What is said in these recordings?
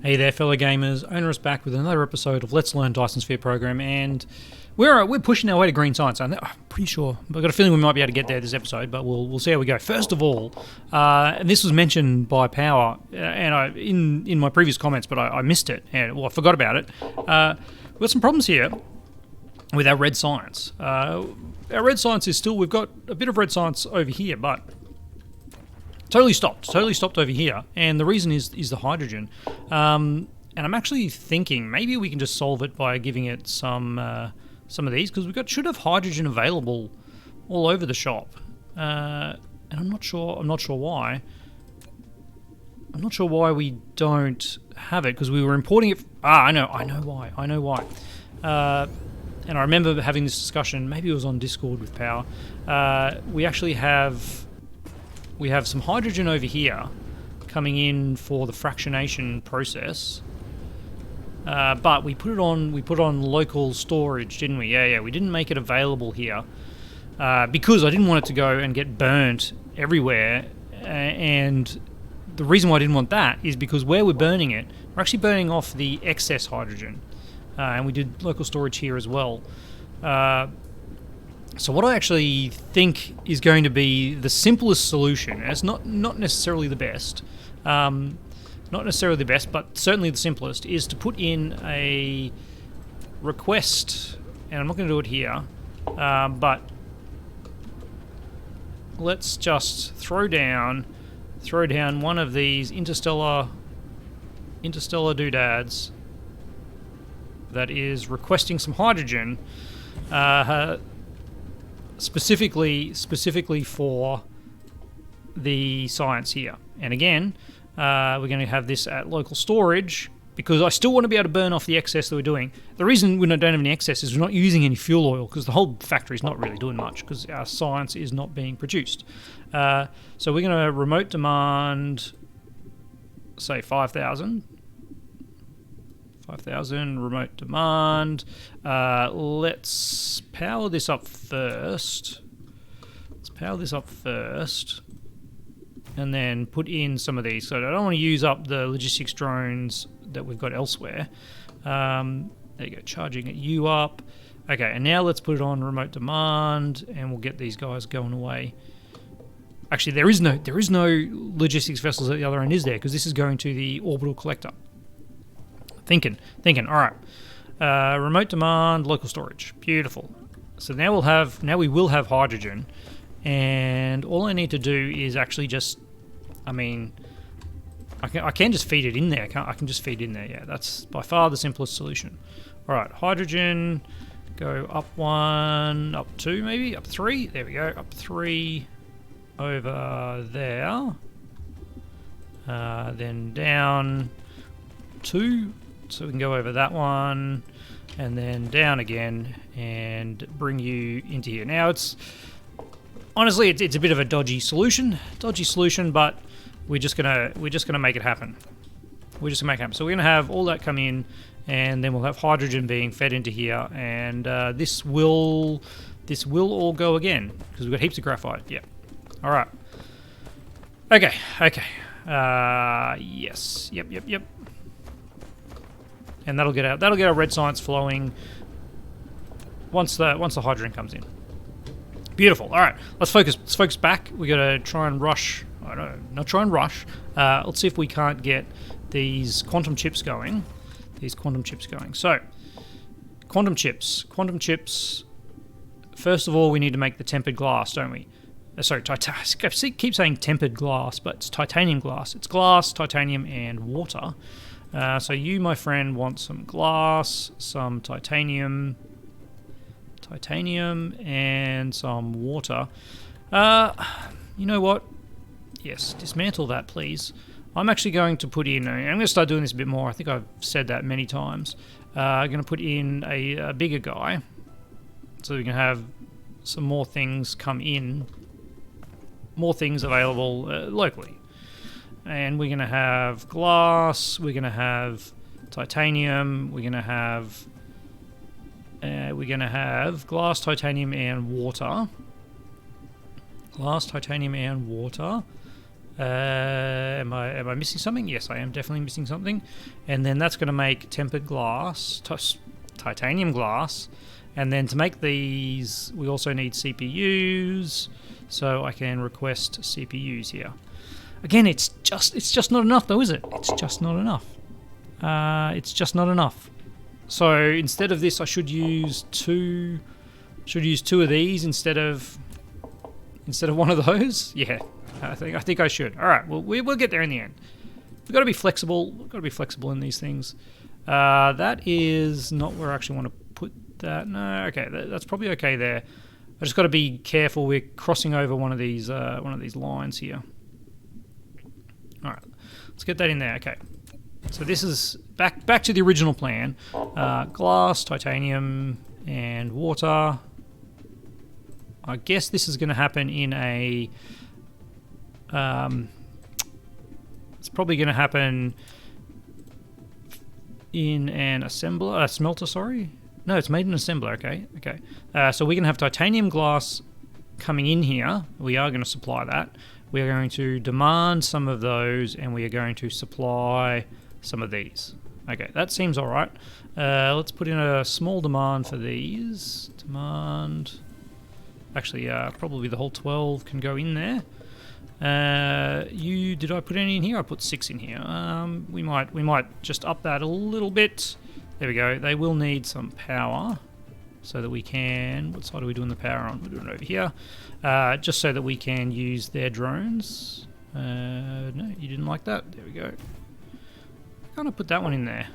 Hey there, fellow gamers. Owner is back with another episode of Let's Learn Dyson Sphere Program, and we're pushing our way to green science. I'm pretty sure. I've got a feeling we might be able to get there this episode, but we'll see how we go. First of all, and this was mentioned by Power, and in my previous comments, but I missed it, and I forgot about it. We've got some problems here with our red science. Our red science is still, we've got a bit of red science over here, but totally stopped over here, and the reason is the hydrogen. And I'm actually thinking maybe we can just solve it by giving it some of these, because should have hydrogen available all over the shop. And I'm not sure why. I'm not sure why we don't have it, because we were importing it. I know why. And I remember having this discussion. Maybe it was on Discord with Power. We actually have some hydrogen over here coming in for the fractionation process, but we put it on local storage, didn't we? Yeah. We didn't make it available here because I didn't want it to go and get burnt everywhere. And the reason why I didn't want that is because where we're burning it, we're actually burning off the excess hydrogen, and we did local storage here as well. So what I actually think is going to be the simplest solution, and it's not necessarily the best, but certainly the simplest, is to put in a request, and I'm not going to do it here, but let's just throw down one of these interstellar doodads that is requesting some hydrogen, specifically for the science here. And again, we're going to have this at local storage because I still want to be able to burn off the excess that we're doing. The reason we don't have any excess is we're not using any fuel oil, because the whole factory is not really doing much because our science is not being produced. So we're going to remote demand, say 5,000 remote demand. Let's power this up first. And then put in some of these. So I don't want to use up the logistics drones that we've got elsewhere. There you go, charging you up. Okay, and now let's put it on remote demand, and we'll get these guys going away. Actually, there is no logistics vessels at the other end, is there? Because this is going to the orbital collector. Thinking. All right. Remote demand, local storage. Beautiful. So now we will have hydrogen, and all I need to do is actually just, I can just feed it in there. I can just feed it in there. Yeah, that's by far the simplest solution. All right, hydrogen. Go up 1, up 2, maybe up 3. There we go. Up 3 over there. Then down 2. So we can go over that one, and then down again, and bring you into here. Now it's honestly it's a bit of a dodgy solution, but we're just gonna make it happen. So we're gonna have all that come in, and then we'll have hydrogen being fed into here, and this will all go again because we've got heaps of graphite. Yeah. All right. Okay. Yes. Yep. And that'll get our red science flowing once the hydrogen comes in. Beautiful. All right, let's focus back. We got to try and rush. Not try and rush. Let's see if we can't get these quantum chips going. So, quantum chips. First of all, we need to make the tempered glass, don't we? Sorry, I keep saying tempered glass, but it's titanium glass. It's glass, titanium, and water. So you, my friend, want some glass, some titanium, and some water. You know what? Yes, dismantle that, please. I'm actually going to put in, I'm going to start doing this a bit more. I think I've said that many times. I'm going to put in a bigger guy so we can have some more things come in, more things available locally. And we're going to have glass, we're going to have titanium, we're going to have glass, titanium, and water. Am I missing something? Yes, I am definitely missing something. And then that's going to make tempered glass, titanium glass. And then to make these, we also need CPUs. So I can request CPUs here. Again, it's just not enough, though, is it? It's just not enough. It's just not enough. So instead of this, I should use two. Should use two of these instead of one of those. Yeah. I think I should. All right, well, we'll get there in the end. We've got to be flexible. We've got to be flexible in these things. That is not where I actually want to put that. No, okay, that's probably okay there. I just got to be careful. We're crossing over one of these lines here. All right, let's get that in there. Okay, so this is back to the original plan. Glass, titanium, and water. I guess this is going to happen in a. It's probably going to happen in an smelter, sorry. No, it's made in an assembler, okay. So we're going to have titanium glass coming in here. We are going to supply that. We are going to demand some of those, and we are going to supply some of these. Okay, that seems all right. Let's put in a small demand for these. Demand. Actually, probably the whole 12 can go in there. Did I put any in here? I put 6 in here. We might just up that a little bit. There we go. They will need some power so that we can. What side are we doing the power on? We're doing it over here. Just so that we can use their drones. No, you didn't like that. There we go. Why can't I put that one in there?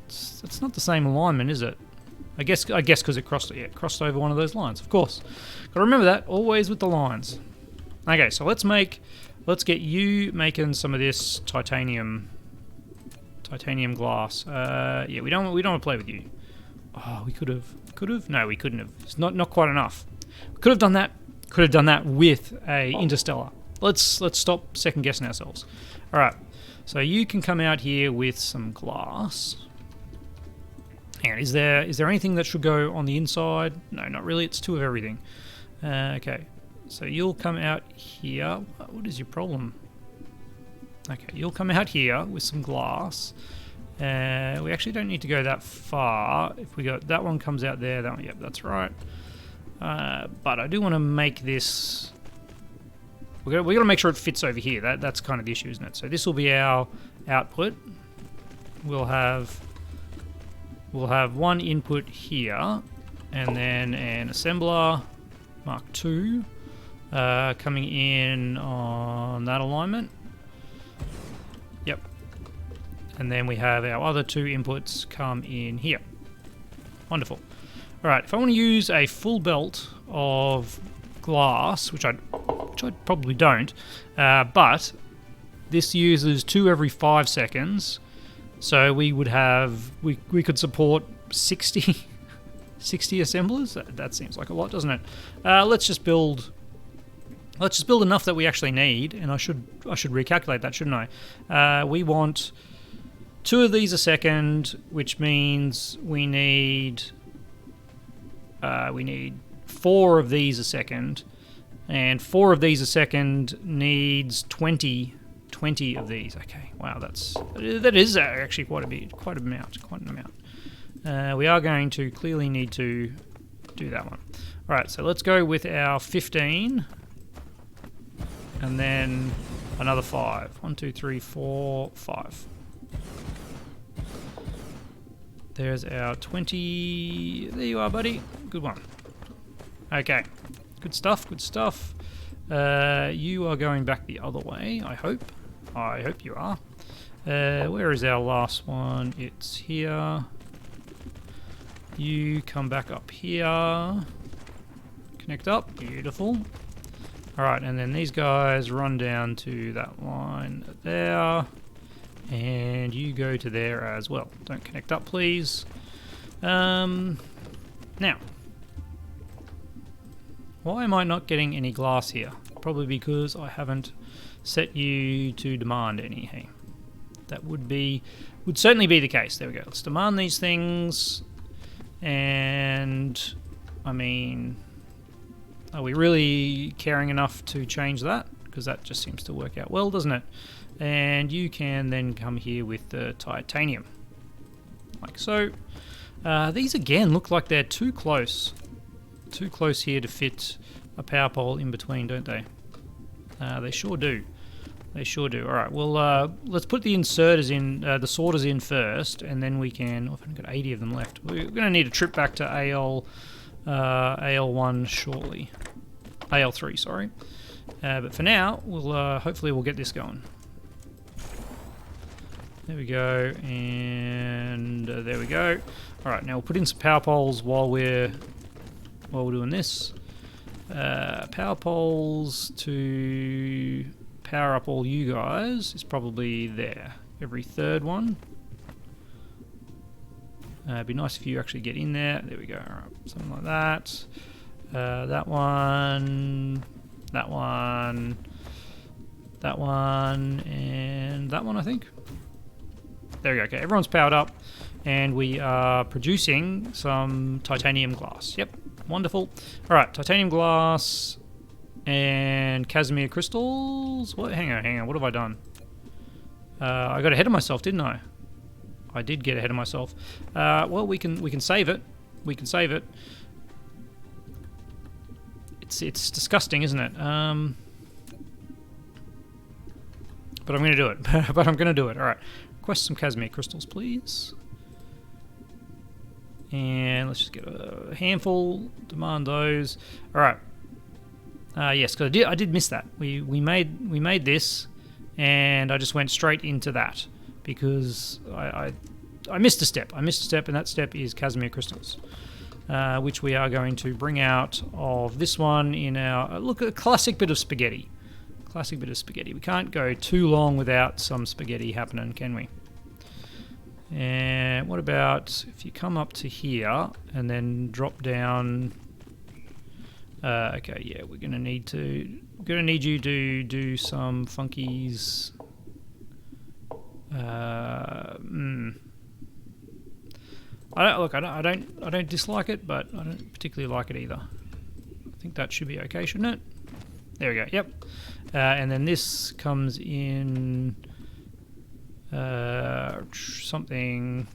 It's not the same alignment, is it? I guess because it crossed over one of those lines. Of course, got to remember that always with the lines. Okay, so let's get you making some of this titanium glass. Yeah, we don't want to play with you. Oh, we could have. No, we couldn't have. It's not quite enough. We could have done that. Could have done that with a interstellar. Let's stop second guessing ourselves. All right, so you can come out here with some glass. Hang on, is there anything that should go on the inside? No, not really. It's 2 of everything. Okay, so you'll come out here. What is your problem? Okay, you'll come out here with some glass. We actually don't need to go that far. If we go, that one comes out there. That one, yep, that's right. But I do want to make this. We got to make sure it fits over here. That's kind of the issue, isn't it? So this will be our output. We'll have one input here, and then an assembler Mark II coming in on that alignment. Yep. And then we have our other 2 inputs come in here. Wonderful. All right, if I want to use a full belt of glass, which I probably don't, but this uses 2 every 5 seconds. So we would have, we could support 60 assemblers. That seems like a lot, doesn't it? Let's just build enough that we actually need, and I should recalculate that, shouldn't I? We want 2 of these a second, which means we need 4 of these a second, and 4 of these a second needs 20 of these. Okay, wow, that is actually quite an amount. We are going to clearly need to do that one. All right, so let's go with our 15, and then another 5. 1, 2, 3, 4, 5. There's our 20. There you are, buddy. Good one. Okay, good stuff. You are going back the other way, I hope. I hope you are. Where is our last one? It's here. You come back up here. Connect up. Beautiful. Alright, and then these guys run down to that line there. And you go to there as well. Don't connect up, please. Now, why am I not getting any glass here? Probably because I haven't set you to demand any. Hey, that would certainly be the case. There we go. Let's demand these things, and I mean, Are we really caring enough to change that? Because that just seems to work out well, doesn't it? And you can then come here with the titanium, like so. These again look like they're too close here to fit a power pole in between, don't they? They sure do. They sure do. All right, well, let's put the inserters in, the sorters in first, and then we can. Oh, I've only got 80 of them left. We're going to need a trip back to AL1 shortly. AL3, sorry. But for now, we'll hopefully we'll get this going. There we go, and there we go. All right, now we'll put in some power poles while we're doing this. Power poles to power up all you guys is probably there. Every third one. It'd be nice if you actually get in there. There we go. All right, something like that. That one, that one, that one, and that one, I think. There we go. Okay, everyone's powered up, and we are producing some titanium glass. Yep, wonderful. All right, titanium glass and casimir crystals. What? Hang on. What have I done? I got ahead of myself, didn't I? I did get ahead of myself. Well, we can save it. We can save it. It's disgusting, isn't it? But I'm going to do it. But I'm going to do it. All right. Request some casimir crystals, please. And let's just get a handful. Demand those. All right. Yes, because I did miss that. We made this, and I just went straight into that because I missed a step. And that step is casimir crystals, which we are going to bring out of this one in our look, a classic bit of spaghetti. Classic bit of spaghetti. We can't go too long without some spaghetti happening, can we? And what about if you come up to here and then drop down? Okay, yeah, we're gonna need you to do some funkies. I don't dislike it, but I don't particularly like it either. I think that should be okay, shouldn't it? There we go. Yep. And then this comes in something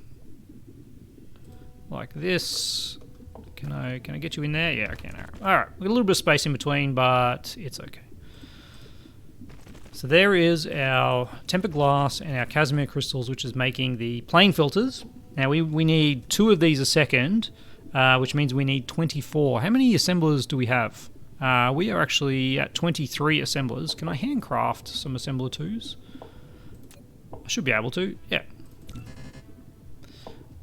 like this. Can I get you in there? Yeah, I can. All right. We've got a little bit of space in between, but it's okay. So there is our tempered glass and our casimir crystals, which is making the plane filters. Now we need 2 of these a second, which means we need 24. How many assemblers do we have? We are actually at 23 assemblers. Can I handcraft some assembler 2s? I should be able to. Yeah.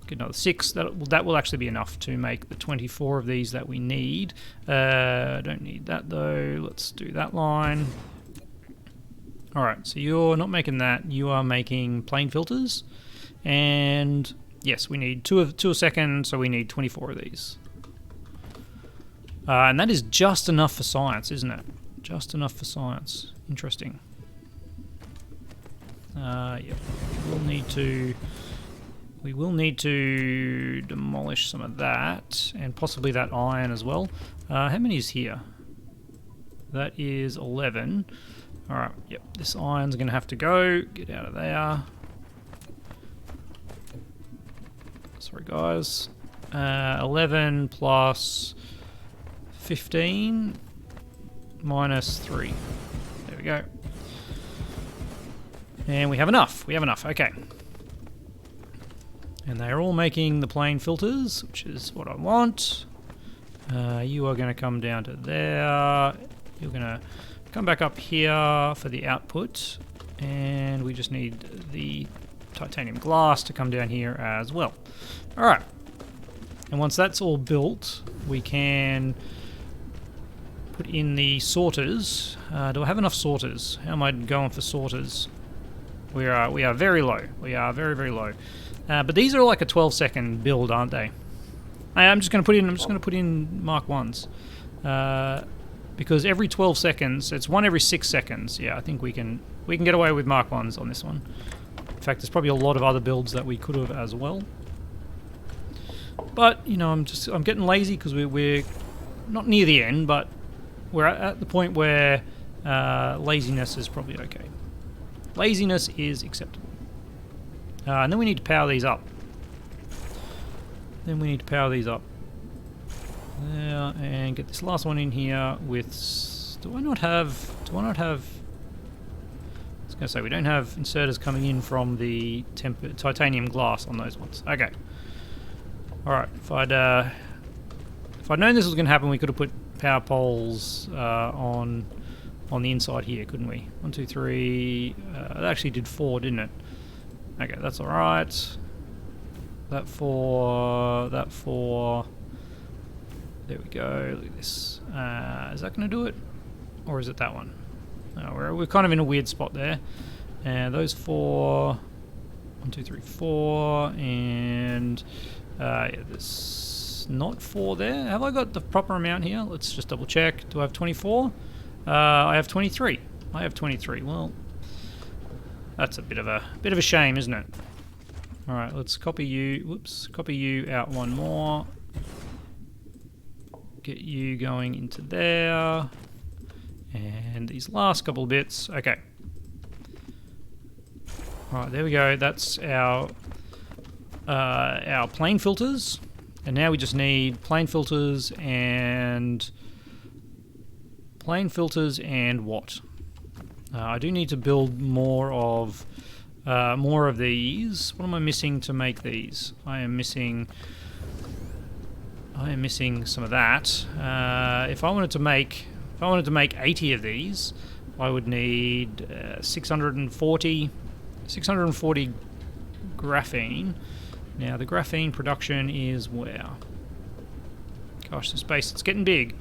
Get another 6. That will actually be enough to make the 24 of these that we need. Don't need that though. Let's do that line. All right. So you're not making that. You are making plane filters, and yes, we need 2 a second. So we need 24 of these. And that is just enough for science, isn't it? Just enough for science. Interesting. Yep. We will need to demolish some of that, and possibly that iron as well. How many is here? That is 11. All right. Yep. This iron's going to have to go. Get out of there. Sorry, guys. 11 plus 15 minus 3. There we go. And we have enough. Okay. And they're all making the plane filters, which is what I want. You are going to come down to there. You're going to come back up here for the output. And we just need the titanium glass to come down here as well. All right. And once that's all built, we can put in the sorters. Do I have enough sorters? How am I going for sorters? We are very low. We are very, very low. But these are like a 12-second build, aren't they? I'm just going to put in Mark 1s. Because every 12 seconds, it's one every 6 seconds. Yeah, I think we can get away with Mark 1s on this one. In fact, there's probably a lot of other builds that we could have as well. But, you know, I'm getting lazy because we're not near the end, but we're at the point where laziness is probably okay. Laziness is acceptable. And then we need to power these up. There, and get this last one in here with... Do I not have... I was going to say, we don't have inserters coming in from the titanium glass on those ones. Okay. Alright, if I'd known this was going to happen, we could have put power poles on the inside here, couldn't we? 1, 2, 3... it actually did 4, didn't it? Okay, that's alright. That 4... There we go, look at this. Is that going to do it? Or is it that one? No, we're kind of in a weird spot there. And those 4... 1, 2, 3, 4... And... yeah, there's not 4 there. Have I got the proper amount here? Let's just double check. Do I have 24? I have 23. I have 23. Well, that's a bit of a shame, isn't it? All right, let's copy you. Whoops, copy you out one more. Get you going into there, and these last couple of bits. Okay. All right, there we go. That's our plane filters, and now we just need plane filters and what? I do need to build more of these. What am I missing to make these? I am missing some of that. If I wanted to make 80 of these, I would need 640 graphene. Now the graphene production is where? Gosh, the space, it's getting big.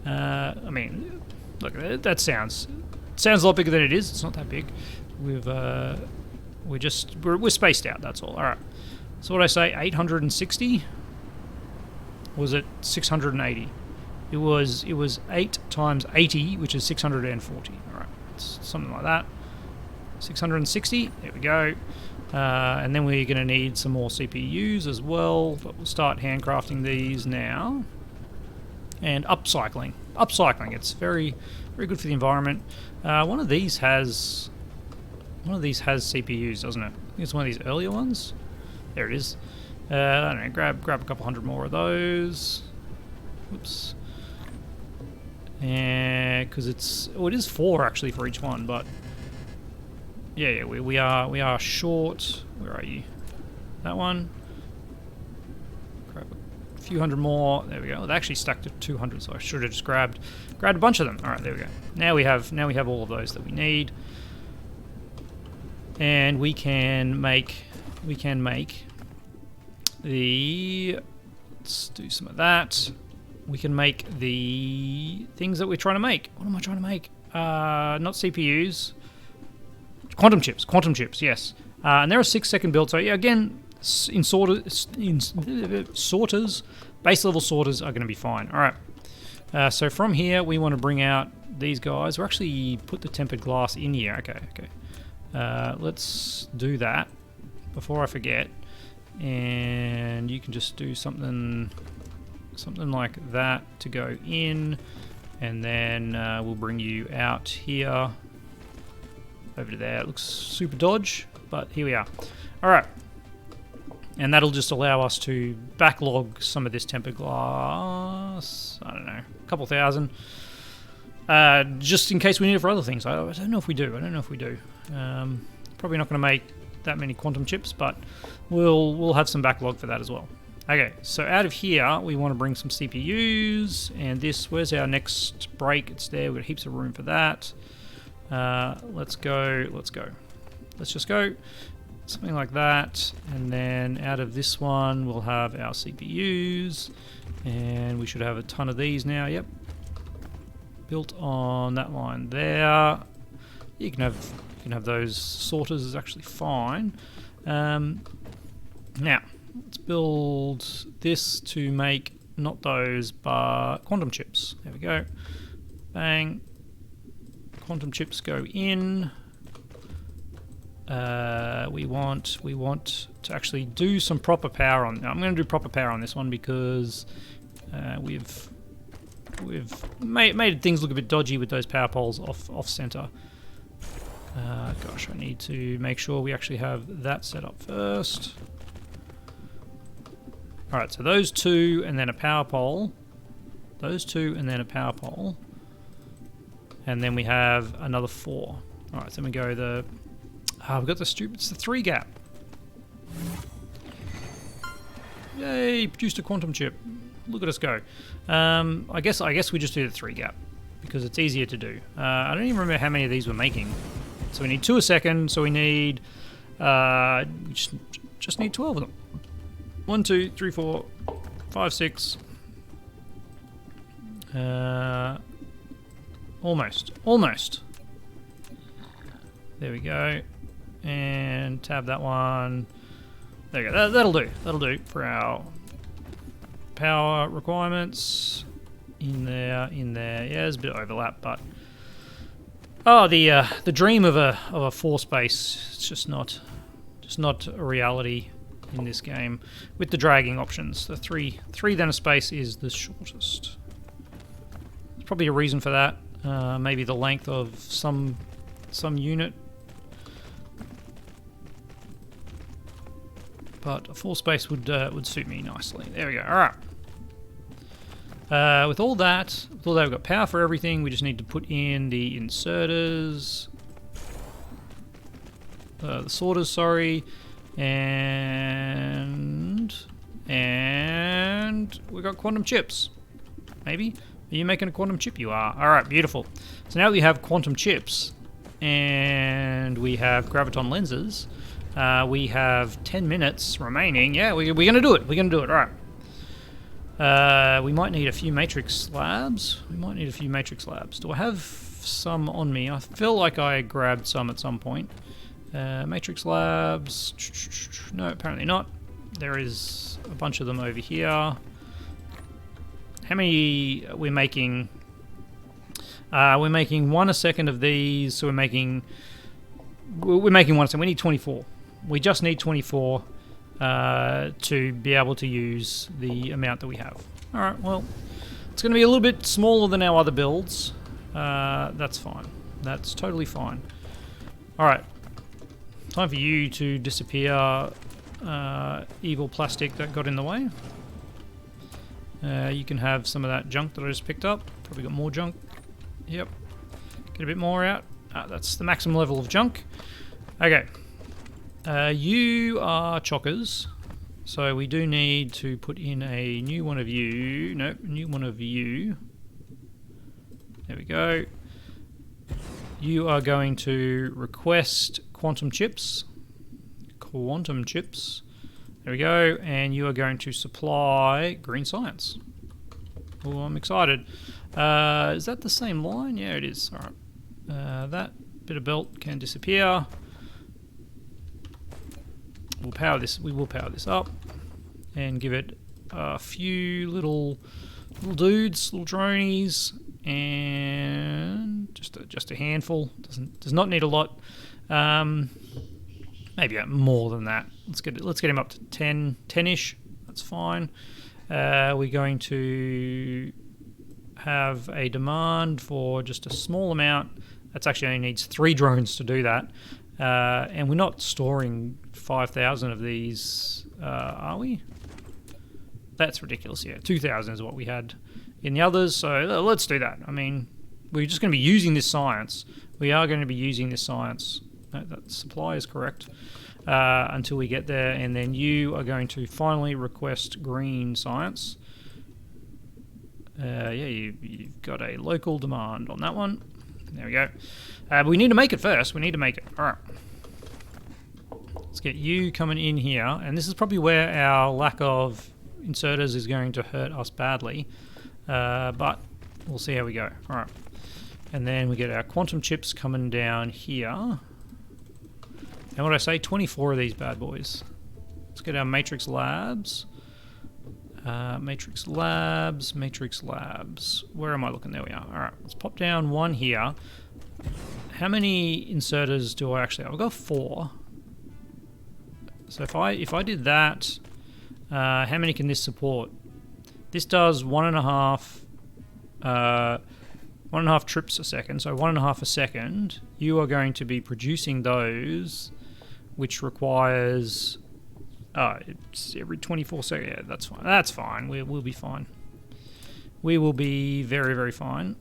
I mean, look, that sounds a lot bigger than it is. It's not that big. We're spaced out. That's all. All right. So what I say, 860. Was it 680? It was 8 times 80, which is 640. All right, it's something like that. 660. There we go. And then we're going to need some more CPUs as well. But we'll start handcrafting these now. And upcycling. It's very, very good for the environment. One of these has CPUs, doesn't it? I think it's one of these earlier ones. There it is. I don't know. Grab a couple hundred more of those. Whoops. And because it is 4 actually for each one, but yeah, we are short. Where are you? That one. Grab a few hundred more. There we go. It actually stacked to 200, so I should have just grabbed a bunch of them. All right, there we go. Now we have all of those that we need, and we can make the. Let's do some of that. We can make the things that we're trying to make. What am I trying to make? Not CPUs. Quantum chips, yes. And they're a 6-second build. So yeah, again, sorters, base level sorters are going to be fine. All right. So from here, we want to bring out these guys. We'll actually put the tempered glass in here. Okay. Let's do that before I forget. And you can just do something like that to go in, and then we'll bring you out here over to there. It looks super dodge, but here we are. All right, and that'll just allow us to backlog some of this tempered glass. I don't know, a couple thousand, just in case we need it for other things. I don't know if we do. Probably not going to make that many quantum chips, but we'll have some backlog for that as well. Okay, so out of here we want to bring some CPUs, and where's our next break? It's there. We've got heaps of room for that. Let's go. Let's just go something like that, and then out of this one we'll have our CPUs, and we should have a ton of these now. Yep, built on that line there. You can have those sorters, is actually fine. Now let's build this to make not those, but quantum chips. There we go. Bang. Quantum chips go in. We want to actually do some proper power on. I'm going to do proper power on this one because we've made things look a bit dodgy with those power poles off center. Gosh, I need to make sure we actually have that set up first. Alright, so those two and then a power pole. Those two and then a power pole. And then we have another 4. Alright, so then we go we've got it's the 3 gap. Yay, produced a quantum chip. Look at us go. I guess we just do the 3 gap because it's easier to do. I don't even remember how many of these we're making. So we need 2 a second, so we need we just need 12 of them. 1, 2, 3, 4, 5, 6. Almost. There we go. And tab that one. There we go. That'll do. That'll do for our power requirements. In there. Yeah, there's a bit of overlap, but the dream of a 4 space. It's just not a reality in this game with the dragging options. The 3 then a space is the shortest. There's probably a reason for that. Maybe the length of some unit. But a 4 space would suit me nicely. There we go. All right. With all that, we've got power for everything. We just need to put in the inserters, the sorters, sorry, and we got quantum chips. Maybe. Are you making a quantum chip? You are. All right, beautiful. So now we have quantum chips, and we have graviton lenses. We have 10 minutes remaining. Yeah, we're going to do it. We're going to do it. All right. We might need a few matrix slabs. Do I have some on me? I feel like I grabbed some at some point. Matrix slabs. No, apparently not. There is a bunch of them over here. How many are we making? We're making 1 a second of these, so we're making 1 a second. We need 24. We just need 24 to be able to use the amount that we have. All right, well, it's going to be a little bit smaller than our other builds. That's fine. That's totally fine. All right, time for you to disappear, evil plastic that got in the way. You can have some of that junk that I just picked up. Probably got more junk. Yep. Get a bit more out. That's the maximum level of junk. Okay. You are chockers. So we do need to put in a new one of you. Nope, new one of you. There we go. You are going to request quantum chips. Quantum chips. There we go, and you are going to supply green science. Oh, I'm excited. Is that the same line? Yeah, it is. All right. That bit of belt can disappear. We'll power this. We will power this up and give it a few little dudes, little dronies, and just a handful. Does not need a lot. Maybe more than that. Let's get him up to 10-ish. That's fine. We're going to have a demand for just a small amount. That's actually only needs 3 drones to do that. And we're not storing 5,000 of these, are we? That's ridiculous. Yeah, 2,000 is what we had in the others. So let's do that. I mean, we're just going to be using this science. We are going to be using this science. That supply is correct until we get there, and then you are going to finally request green science. Yeah, you've got a local demand on that one. There we go. But we need to make it first. We need to make it. All right. Let's get you coming in here, and this is probably where our lack of inserters is going to hurt us badly, but we'll see how we go. All right. And then we get our quantum chips coming down here. And what did I say? 24 of these bad boys. Let's get our matrix labs. Matrix labs. Where am I looking? There we are. All right, let's pop down 1 here. How many inserters do I actually have? I've got 4. So if I did that, how many can this support? This does 1.5. 1.5 trips a second, so 1.5 a second, you are going to be producing those, which requires, it's every 24 seconds. Yeah, that's fine. That's fine. We'll be fine. We will be very, very fine.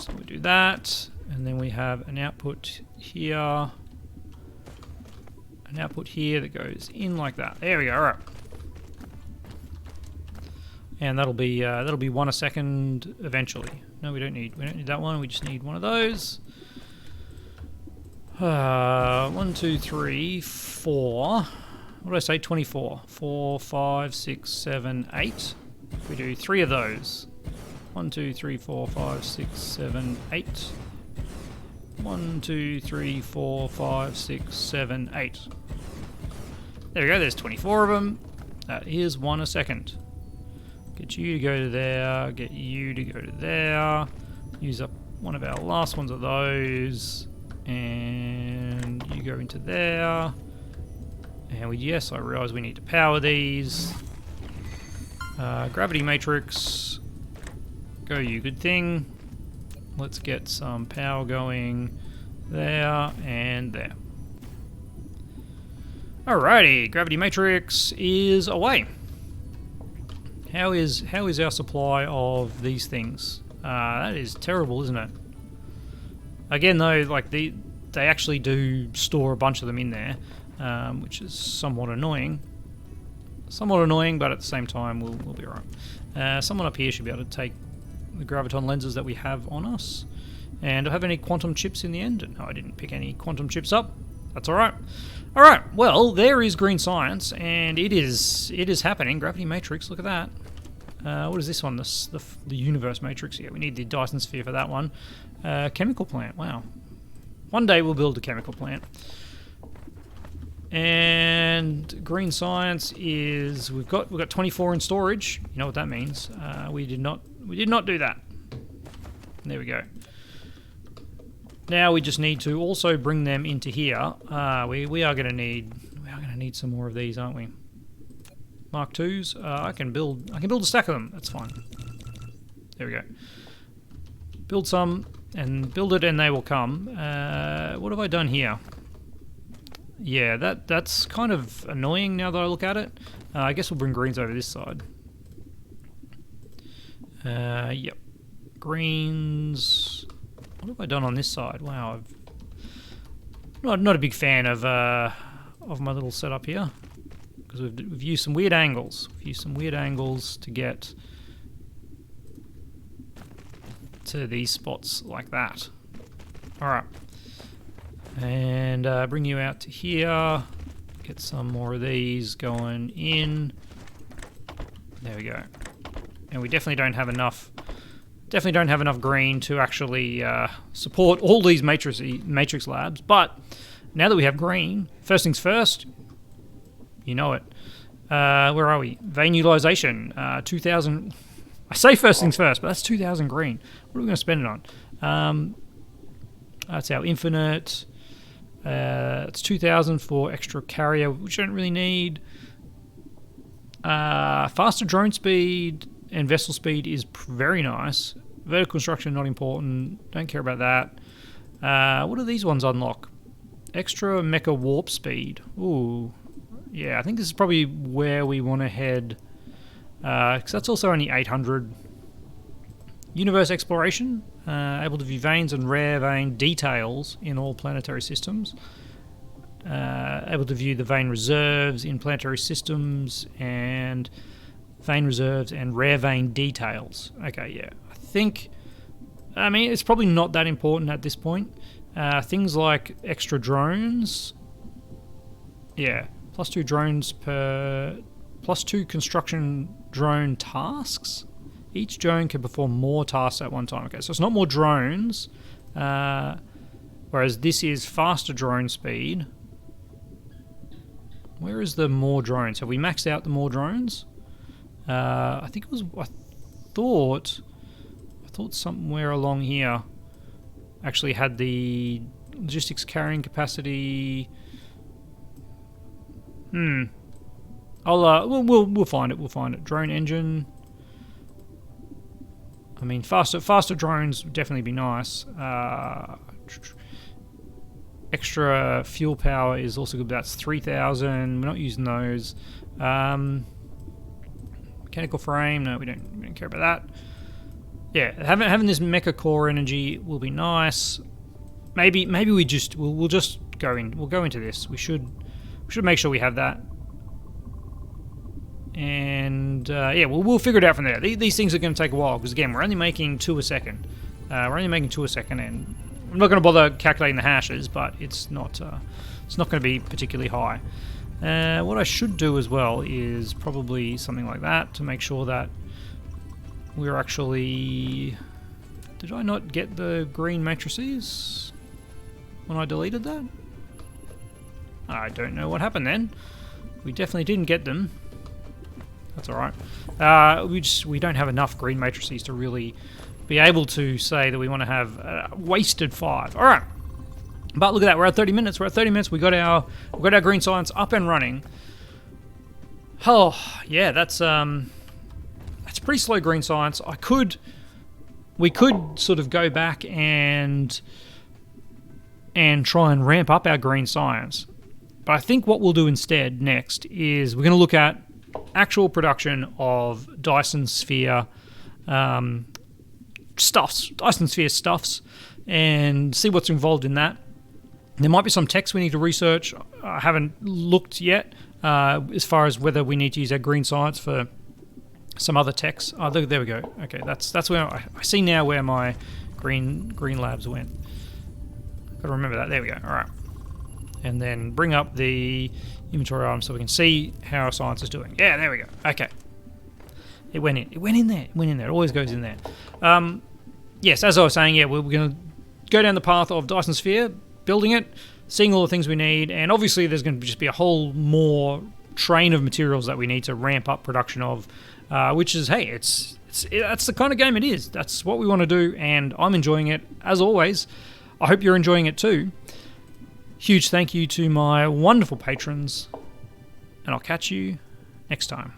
So we do that, and then we have an output here, that goes in like that. There we go. All right. And that'll be 1 a second eventually. No, we don't need that one. We just need one of those. 1, 2, 3, 4. What did I say? 24. 4, 5, 6, 7, 8. We do 3 of those. 1, 2, 3, 4, 5, 6, 7, 8. 1, 2, 3, 4, 5, 6, 7, 8. There we go. There's 24 of them. That is 1 a second. Get you to go to there, get you to go to there, use up one of our last ones of those, and you go into there, and yes, I realise we need to power these. Gravity matrix, go you good thing. Let's get some power going there and there. Alrighty, gravity matrix is away. How is our supply of these things? That is terrible, isn't it? Again, though, like they actually do store a bunch of them in there, which is somewhat annoying. Somewhat annoying, but at the same time, we'll be alright. Someone up here should be able to take the graviton lenses that we have on us. And do I have any quantum chips in the end? No, I didn't pick any quantum chips up. That's alright. Alright, well, there is green science, and it is happening. Gravity matrix, look at that. What is this one? The universe matrix. Yeah, we need the Dyson Sphere for that one. Chemical plant, wow. One day we'll build a chemical plant. And green science is, we've got 24 in storage. You know what that means. We did not do that. There we go. Now we just need to also bring them into here. We are going to need some more of these, aren't we? Mark IIs. I can build a stack of them. That's fine. There we go. Build some and build it, and they will come. What have I done here? Yeah, that's kind of annoying now that I look at it. I guess we'll bring greens over this side. Yep. Greens. What have I done on this side? Wow, I'm not a big fan of my little setup here, because we've used some weird angles. We've used some weird angles to get to these spots like that. All right, and bring you out to here. Get some more of these going in. There we go. And we definitely don't have enough. Definitely don't have enough green to actually support all these matrix labs, but now that we have green, first things first, you know it. Where are we? Vein utilization, 2,000. I say first things first, but that's 2,000 green. What are we going to spend it on? That's our infinite. It's 2,000 for extra carrier, which I don't really need. Faster drone speed and vessel speed is very nice. Vertical construction, not important. Don't care about that. What do these ones unlock? Extra mecha warp speed. Ooh. Yeah, I think this is probably where we want to head. Because that's also only 800. Universe exploration. Able to view veins and rare vein details in all planetary systems. Able to view the vein reserves in planetary systems and vein reserves and rare vein details. Okay, yeah. I mean, it's probably not that important at this point. Things like extra drones. Yeah, +2 drones +2 construction drone tasks. Each drone can perform more tasks at one time. Okay, so it's not more drones, whereas this is faster drone speed. Where is the more drones? Have we maxed out the more drones? I think it was. I thought somewhere along here actually had the logistics carrying capacity. We'll find it. We'll find it. Drone engine. I mean, faster drones would definitely be nice. Extra fuel power is also good, but that's 3,000. We're not using those. Mechanical frame, no, we don't care about that. Yeah, having this mecha core energy will be nice. Maybe we'll just go in. We'll go into this. We should make sure we have that. And yeah, we'll figure it out from there. These things are going to take a while because again, we're only making 2 a second. And I'm not going to bother calculating the hashes, but it's not going to be particularly high. What I should do as well is probably something like that to make sure that we're actually... Did I not get the green matrices when I deleted that? I don't know what happened then. We definitely didn't get them. That's alright. We don't have enough green matrices to really be able to say that we want to have wasted 5. Alright. But look at that, we're at 30 minutes. We're at 30 minutes. We got our green science up and running. Oh, yeah, that's pretty slow green science. We could sort of go back and try and ramp up our green science. But I think what we'll do instead next is we're going to look at actual production of Dyson Sphere Dyson Sphere stuffs, and see what's involved in that. There might be some text we need to research. I haven't looked yet as far as whether we need to use our green science for some other text. Oh, there we go. Okay, that's where I see now where my green labs went. Got to remember that. There we go. All right, and then bring up the inventory item so we can see how our science is doing. Yeah, there we go. Okay, it went in. It went in there. It always goes in there. Yes, as I was saying, yeah, we're going to go down the path of Dyson Sphere, building it, seeing all the things we need, and obviously there's going to just be a whole more train of materials that we need to ramp up production of, which is, hey, that's the kind of game it is. That's what we want to do, and I'm enjoying it, as always. I hope you're enjoying it too. Huge thank you to my wonderful patrons, and I'll catch you next time.